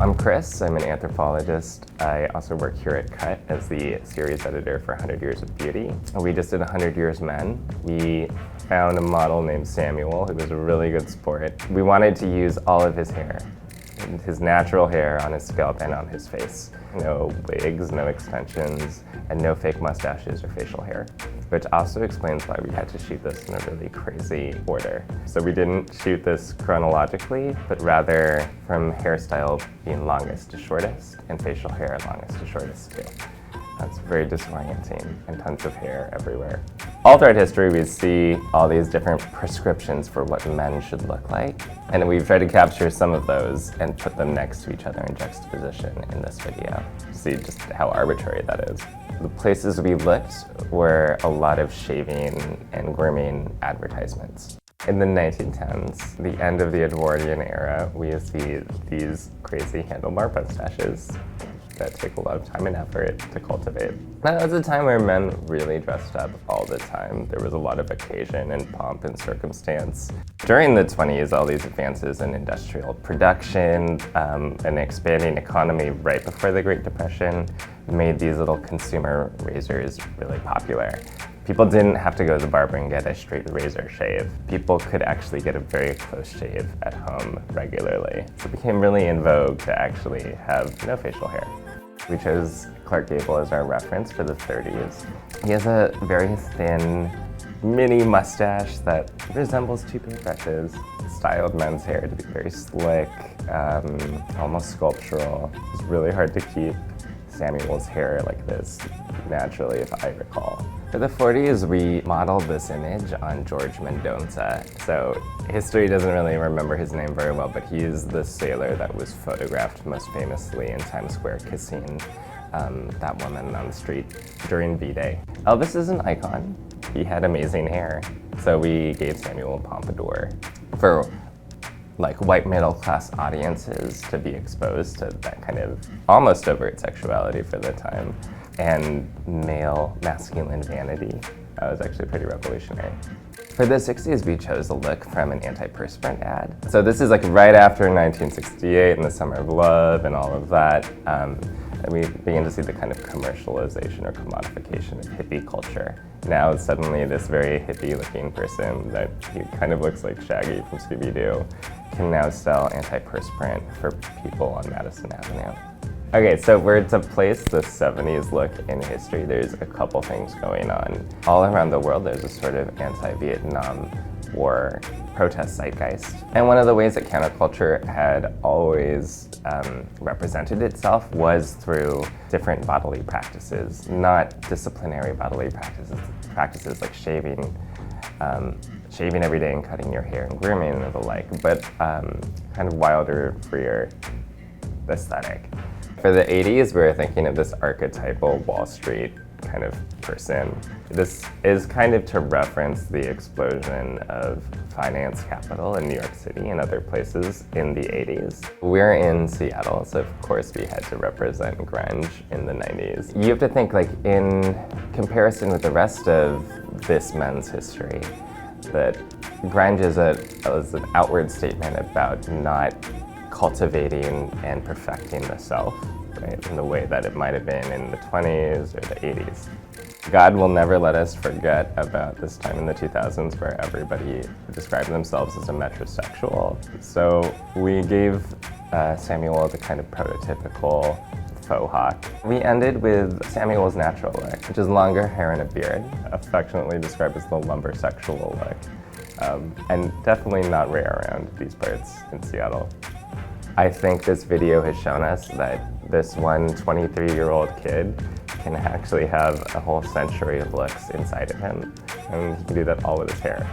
I'm Chris, I'm an anthropologist. I also work here at Cut as the series editor for 100 Years of Beauty. We just did 100 Years Men. We found a model named Samuel who was a really good sport. We wanted to use all of his hair, his natural hair on his scalp and on his face. No wigs, no extensions, and no fake mustaches or facial hair. Which also explains why we had to shoot this in a really crazy order. So we didn't shoot this chronologically, but rather from hairstyle being longest to shortest, and facial hair longest to shortest too. That's very disorienting, and tons of hair everywhere. All throughout history, we see all these different prescriptions for what men should look like, and we've tried to capture some of those and put them next to each other in juxtaposition in this video. See just how arbitrary that is. The places we looked were a lot of shaving and grooming advertisements. In the 1910s, the end of the Edwardian era, we see these crazy handlebar mustaches that take a lot of time and effort to cultivate. That was a time where men really dressed up all the time. There was a lot of occasion and pomp and circumstance. During the 20s, all these advances in industrial production, an expanding economy right before the Great Depression made these little consumer razors really popular. People didn't have to go to the barber and get a straight razor shave. People could actually get a very close shave at home regularly. So it became really in vogue to actually have no facial hair. We chose Clark Gable as our reference for the 30s. He has a very thin, mini mustache that resembles two paintbrushes. Styled men's hair to be very slick, almost sculptural. It's really hard to keep Samuel's hair like this naturally, if I recall. For the 40s, we modeled this image on George Mendonça. So history doesn't really remember his name very well, but he is the sailor that was photographed most famously in Times Square kissing that woman on the street during V-Day. Elvis is an icon. He had amazing hair. So we gave Samuel a pompadour for like white middle class audiences to be exposed to that kind of almost overt sexuality for the time, and male masculine vanity. That was actually pretty revolutionary. For the 60s, we chose a look from an antiperspirant ad. So this is like right after 1968 and the Summer of Love and all of that. And we begin to see the kind of commercialization or commodification of hippie culture. Now suddenly this very hippie-looking person that he kind of looks like Shaggy from Scooby-Doo can now sell antiperspirant for people on Madison Avenue. Okay, so where to place the 70s look in history, there's a couple things going on. All around the world, there's a sort of anti-Vietnam War protest zeitgeist. And one of the ways that counterculture had always represented itself was through different bodily practices, not disciplinary bodily practices like shaving every day and cutting your hair and grooming and the like, but kind of wilder, freer aesthetic. For the 80s, we were thinking of this archetypal Wall Street kind of person. This is kind of to reference the explosion of finance capital in New York City and other places in the 80s. We're in Seattle, so of course we had to represent grunge in the 90s. You have to think, like, in comparison with the rest of this men's history, that grunge is an outward statement about not cultivating and perfecting the self, right, in the way that it might have been in the 20s or the 80s. God will never let us forget about this time in the 2000s where everybody described themselves as a metrosexual. So we gave Samuel the kind of prototypical faux hawk. We ended with Samuel's natural look, which is longer hair and a beard, affectionately described as the lumbersexual look, and definitely not rare around these parts in Seattle. I think this video has shown us that this one 23-year-old kid can actually have a whole century of looks inside of him, and he can do that all with his hair.